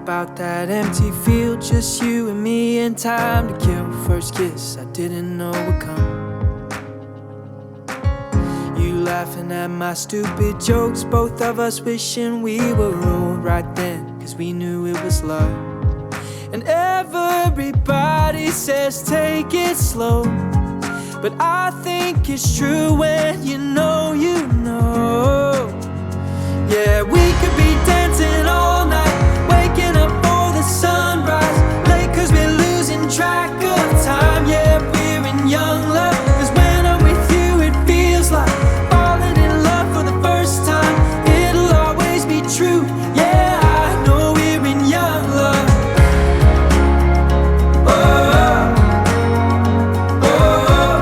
about that empty field, just you and me and time to kill. First kiss I didn't know would come. You laughing at my stupid jokes, both of us wishing we were old right then, cause we knew it was love. And everybody says take it slow, but I think it's true when you know you know. Yeah, we could be dancing all night, waking up for the sunrise, late cause we're losing track of time. Yeah, we're in young love, cause when I'm with you it feels like falling in love for the first time. It'll always be true, yeah, I know we're in young love. Oh, oh, oh.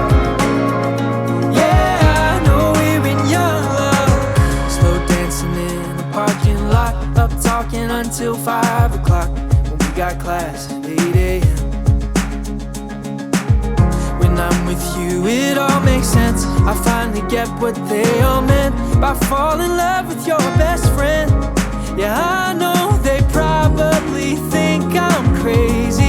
Yeah, I know we're in young love. Slow dancing in the parking lot, up talking until 5 o'clock, when we got class at 8 a.m. When I'm with you it all makes sense, I finally get what they all meant by falling in love with your best friend. Yeah, I know they probably think I'm crazy,